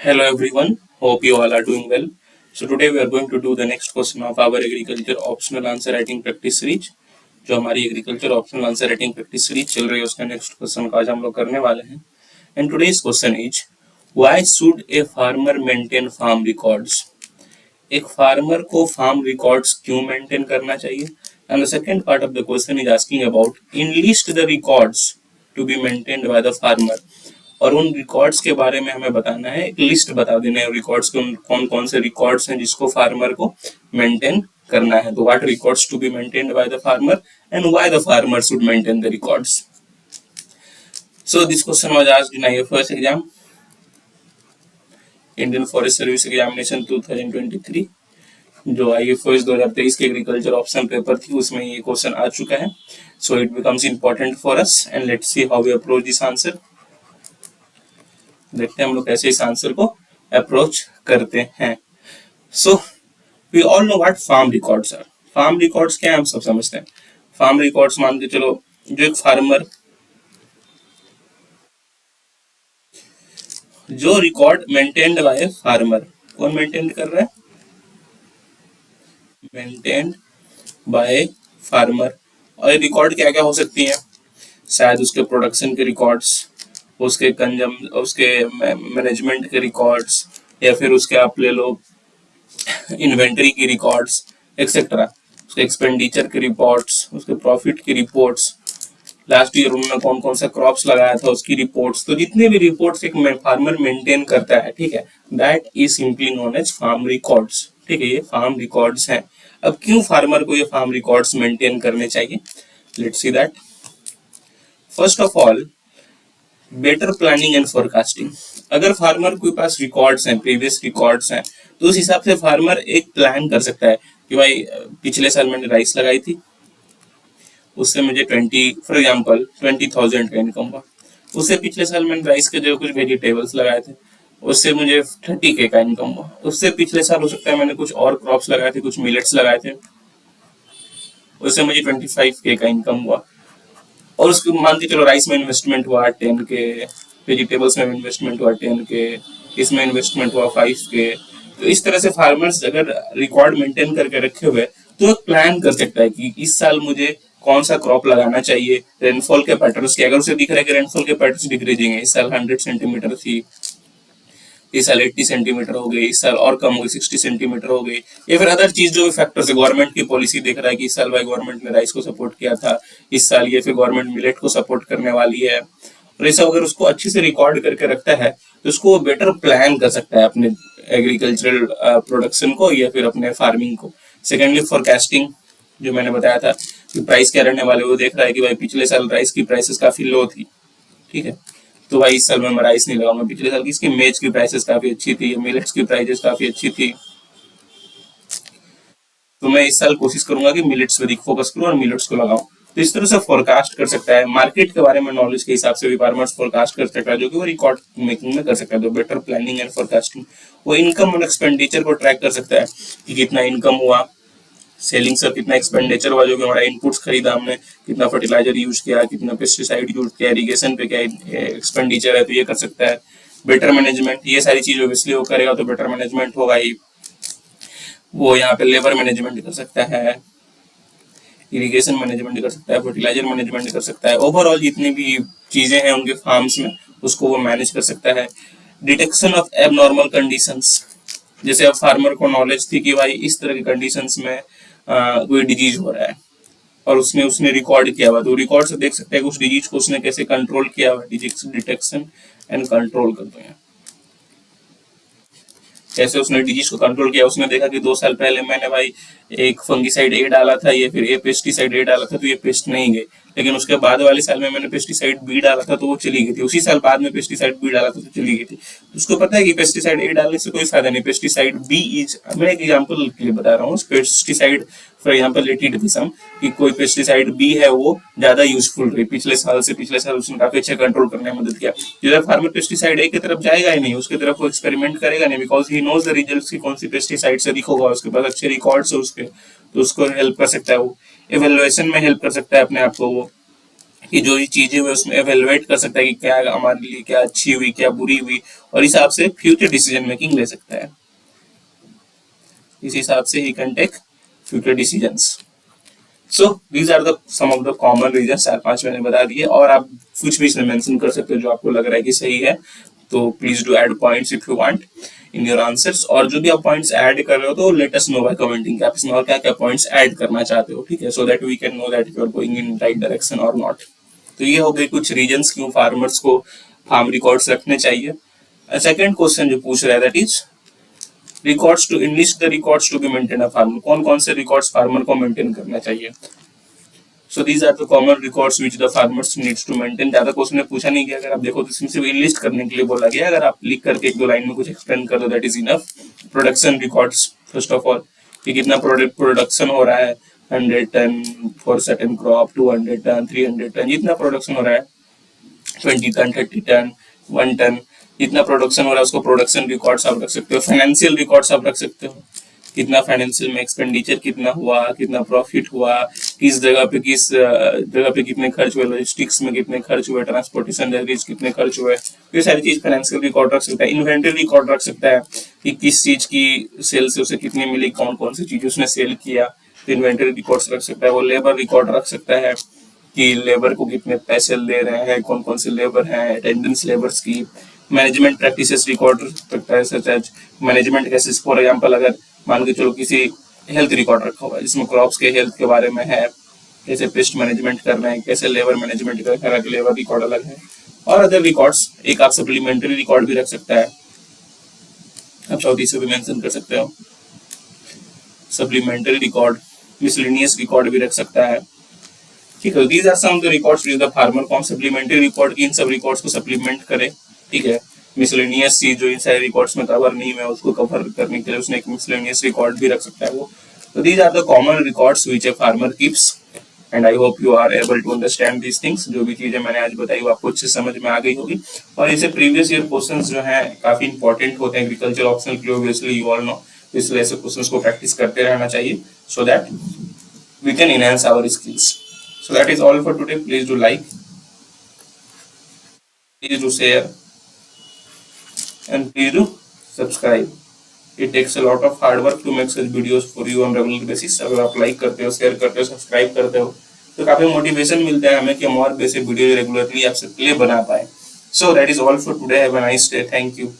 Hello everyone, hope you all are doing well. So today we are going to do the next question of our agriculture optional answer writing practice series. जो हमारी agriculture optional answer writing practice series चल रही है उसका next question का आज हम लोग करने वाले हैं. And today's question is why should a farmer maintain farm records. एक फार्मर को फार्म रिकॉर्ड्स क्यों मेंटेन करना चाहिए. And the second part of the question is asking about enlist the records to be maintained by the farmer. और उन records के बारे में हमें बताना है, एक लिस्ट बता देना है रिकॉर्ड्स के कौन कौन से रिकॉर्ड्स हैं जिसको फार्मर को मेंटेन करना है. तो what records to be maintained by the farmer and why the farmer should maintain the records. So this question was asked in IFS exam, Indian forest service examination 2023. जो IFS 2023 के agriculture option paper थी उसमें ये question आ चुका है. So it becomes important for us and let's see how we approach this answer. देखते हैं हम लोग कैसे इस आंसर को अप्रोच करते हैं. So we all know what farm records are. Farm records क्या है हम सब समझते हैं. फार्म रिकॉर्ड्स मान के चलो जो एक फार्मर जो रिकॉर्ड मेंटेन्ड बाय फार्मर, कौन मेंटेन कर रहा है, मेंटेन्ड बाय फार्मर. और रिकॉर्ड क्या क्या हो सकती है, शायद उसके प्रोडक्शन के रिकॉर्ड्स, उसके मैनेजमेंट के रिकॉर्ड्स, या फिर उसके आप ले लो इन्वेंटरी की रिकॉर्ड्स एक्सेट्रा, उसके एक्सपेंडिचर के रिपोर्ट्स, उसके प्रॉफिट की रिपोर्ट्स, लास्ट ईयर उन्होंने कौन कौन सा क्रॉप्स लगाया था उसकी रिपोर्ट्स. तो जितने भी रिपोर्ट्स एक फार्मर मेंटेन करता है, ठीक है, that is simply known as farm records. ठीक है, ये फार्म रिकॉर्ड्स हैं. अब क्यों फार्मर को ये फार्म रिकॉर्ड्स मेंटेन करने चाहिए, let's see that. First of all, better planning and forecasting. अगर फार्मर के पास रिकॉर्ड्स हैं, प्रीवियस रिकॉर्ड्स हैं, तो उस हिसाब से फार्मर एक प्लान कर सकता है कि भाई पिछले साल मैंने राइस लगाई थी, उससे मुझे 20 फॉर एग्जांपल 20,000 का इनकम हुआ. उससे पिछले साल मैंने राइस के जो कुछ वेजिटेबल्स लगाए थे उससे मुझे 30K का इनकम हुआ. उससे पिछले साल हो सकता है मैंने कुछ और क्रॉप्स लगाए थे, कुछ मिलेट्स लगाए थे, उससे मुझे 25K का इनकम हुआ. और उसको मान के चलो राइस में इन्वेस्टमेंट हुआ 10K, वेजिटेबल्स में इन्वेस्टमेंट हुआ 10K, इसमें इन्वेस्टमेंट हुआ 5K. तो इस तरह से फार्मर्स अगर रिकॉर्ड मेंटेन करके रखे हुए तो एक प्लान कर सकता है कि इस साल मुझे कौन सा क्रॉप लगाना चाहिए. रेनफॉल के पैटर्न्स के, अगर उसे दिख रहा है कि रेनफॉल के पैटर्न्स डिक्रीजिंग है, इस साल 100 सेंटीमीटर थी, इस साल 80 सेंटीमीटर हो गई, इस साल और कम हो गई 60 सेंटीमीटर हो गई, या फिर अदर चीज जो फैक्टर्स है, गवर्नमेंट की पॉलिसी देख रहा है कि इस साल भाई गवर्नमेंट ने राइस को सपोर्ट किया था, इस साल ये फिर गवर्नमेंट मिलेट को सपोर्ट करने वाली है. और ये सब अगर उसको अच्छे से रिकॉर्ड करके रखता है तो उसको बेटर प्लान कर सकता है अपने एग्रीकल्चरल प्रोडक्शन को या फिर अपने फार्मिंग को. सेकेंडली फोरकास्टिंग, जो मैंने बताया था कि प्राइस क्या रहने वाले, वो देख रहा है कि भाई पिछले साल राइस की प्राइसेस काफी लो थी, ठीक है, तो भाई इस साल मैं राइस नहीं लगाऊंगा. पिछले साल की इसकी मेज की प्राइसेस काफी अच्छी थी, मिलेट्स की प्राइसेस काफी अच्छी थी, तो मैं इस साल कोशिश करूंगा कि मिलेट्स पर फोकस करूं और मिलेट्स को लगाऊं. तो इस तरह से फोरकास्ट कर सकता है. मार्केट के बारे में नॉलेज के हिसाब से भी फार्मर्स फोरकास्ट कर सकता है, जो कि वो रिकॉर्ड मेकिंग में कर सकता है. तो बेटर प्लानिंग एंड फोरकास्टिंग, वो इनकम और एक्सपेंडिचर को ट्रैक कर सकता है कि कितना इनकम हुआ, सेलिंग से कितना एक्सपेंडिचर हुआ, जो कि हमारा इनपुट्स खरीदा हमने, कितना फर्टिलाइजर यूज किया, कितना पेस्टिसाइड यूज किया, इरिगेशन पे क्या एक्सपेंडिचर है, तो ये कर सकता है. बेटर मैनेजमेंट, ये सारी चीज ऑब्वियसली वो करेगा तो बेटर मैनेजमेंट होगा ही. वो यहाँ पे लेबर मैनेजमेंट कर सकता है, इरिगेशन मैनेजमेंट कर सकता है, फर्टिलाइजर मैनेजमेंट कर सकता है. ओवरऑल जितनी भी चीजें हैं उनके फार्म्स में उसको वो मैनेज कर सकता है. डिटेक्शन ऑफ एबनॉर्मल कंडीशंस, जैसे अब फार्मर को नॉलेज थी कि भाई इस तरह की कंडीशंस में कोई डिजीज हो रहा है और उसने उसने रिकॉर्ड किया हुआ, तो रिकॉर्ड से देख सकते हैं कि उस डिजीज को उसने कैसे कंट्रोल किया हुआ. डिटेक्शन एंड कंट्रोल करते हैं, कैसे उसने डिजीज को कंट्रोल किया. उसने देखा कि 2 साल पहले मैंने भाई एक फंगिसाइड ए डाला था, ये फिर ए पेस्टिसाइड ए डाला था, तो ये पेस्ट नहीं गई, लेकिन उसके बाद वाले साल में मैंने पेस्टिसाइड बी डाला था तो वो चली गई थी. उसी साल बाद में पेस्टिसाइड बी डाला था तो चली गई थी. तो उसको पता है कि पेस्टिसाइड ए डालने से कोई फायदा नहीं, पेस्टिसाइड बी इज, मैं एक एग्जांपल के लिए बता रहा हूँ, pesticide for example let it be some कि कोई पेस्टिसाइड बी है वो ज्यादा यूजफुल रही पिछले साल उसने काफी अच्छा कंट्रोल करने में मदद किया. जिधर फार्मर पेस्टिसाइड ए की तरफ जाएगा ही नहीं, उसकी तरफ वो एक्सपेरिमेंट करेगा नहीं, because he knows the results की कौन सी पेस्टिसाइड से अधिक होगा, उसके पास अच्छे रिकॉर्ड्स है उसके, तो उसको हेल्प कर सकता है. वो इवेल्युएशन में हेल्प कर सकता है अपने आप को वो कि जो ये चीजें हुई उसमें एवेलुएट कर सकता है कि क्या हमारे लिए क्या अच्छी हुई क्या बुरी हुई, और इस हिसाब से फ्यूचर डिसीजन मेकिंग ले सकता है। इस हिसाब से he can take future decisions. So these are the some of the common reason, 4-5 मैंने बता दिए, और आप कुछ भी इसमें मेंशन कर सकते हो जो आपको लग रहा है कि सही है, तो please do add points if you want in your answers. और जो भी आप पॉइंट्स ऐड कर रहे हो तो let us know by commenting कि आप इसमें और क्या क्या पॉइंट्स ऐड करना चाहते हो, ठीक है, so that we can know that you are going in right direction और नॉट। तो ये हो गए कुछ रीजंस क्यों फार्मर्स को फार्म रिकॉर्ड्स रखने चाहिए। सेकंड क्वेश्चन जो पूछ रहा है that is records to enlist the records to be maintain a farmer, कौन कौन से रिकॉर्ड्स फार्मर को मेंटेन करना चाहिए। So these are the common records which the farmers needs to maintain. ज्यादा क्वेश्चन में पूछा नहीं गया, अगर आप देखो तो इसमें सिर्फ इनलिस्ट करने के लिए बोला गया, अगर आप लिख करके एक दो लाइन में कुछ एक्सप्लेन कर दो that is enough. Production records first of all, कि कितना प्रोडक्शन हो रहा है, 100 ton for certain crop, 200 ton, 300 ton, जितना प्रोडक्शन हो रहा है, 20 टन, 30 टन, 1 टन, जितना प्रोडक्शन हो रहा है उसको प्रोडक्शन रिकॉर्ड्स आप रख सकते हो। फाइनेंशियल रिकॉर्ड्स आप रख सकते हो, कितना फाइनेंशियल में एक्सपेंडिचर कितना हुआ, कितना प्रॉफिट हुआ, किस जगह पे कितने खर्च हुए, लॉजिस्टिक्स में कितने खर्च हुए, ट्रांसपोर्टेशन रेट कितने खर्च हुए, ये सारी चीज फाइनेंशियल रिकॉर्ड रख सकता है। इन्वेंटरी रिकॉर्ड रख सकता है कि किस चीज की सेल से उसे कितनी मिली, कौन कौन सी चीज उसने सेल किया, तो इन्वेंटरी रिकॉर्ड्स रख सकता है। वो लेबर रिकॉर्ड रख सकता है कि लेबर को कितने पैसे दे रहे हैं, कौन कौन से लेबर हैं, अटेंडेंस लेबर्स की। मैनेजमेंट प्रैक्टिसेस रिकॉर्ड रखता है, such as management cases, for example अगर मान के चलो किसी हेल्थ रिकॉर्ड रखा हुआ है जिसमें क्रॉप्स के हेल्थ के बारे में है, कैसे पेस्ट मैनेजमेंट कर रहे हैं, कैसे लेबर मैनेजमेंट कर रहे हैं, लेबर रिकॉर्ड अलग है। और अदर रिकॉर्ड्स एक आप सप्लीमेंट्री रिकॉर्ड भी रख सकता है, आप चौथी से भी मेंशन कर सकते हो सप्लीमेंट्री रिकॉर्ड। मिसलेनियस रिकॉर्ड भी रख सकता है, ठीक है। These are some of the records with the farmer को हम सप्लीमेंट्री रिकॉर्ड इन सब रिकॉर्ड्स को सप्लीमेंट करें, ठीक है। मिसलेनियस चीज जो इन सारे रिकॉर्ड्स में कवर नहीं है उसको कवर करने के लिए उसने एक मिसलेनियस रिकॉर्ड भी रख सकता है वो। तो these are the common records which a farmer keeps, and I hope you are able to understand these things. जो भी चीजें मैंने आज बताई वो आपको अच्छे समझ में आ गई होगी। और ऐसे प्रीवियस ईयर क्वेश्चंस जो हैं काफी इंपॉर्टेंट होते हैं एग्रीकल्चर ऑप्शनल के लिए, ऑब्वियसली यू ऑल नो, इसलिए ऐसे क्वेश्चंस को प्रैक्टिस करते रहना चाहिए so that we can enhance our skills. So that is all for today. Please do like, please do share, and please do subscribe. It takes a lot of hard work to make such videos for you on regular basis. अगर आप like करते हो, share करते हो, subscribe करते हो तो काफी मोटिवेशन मिलता है हमें कि हम और वैसे वीडियो रेगुलरली आप सबके लिए बना पाए। So that is all for today. Have a nice day. Thank you.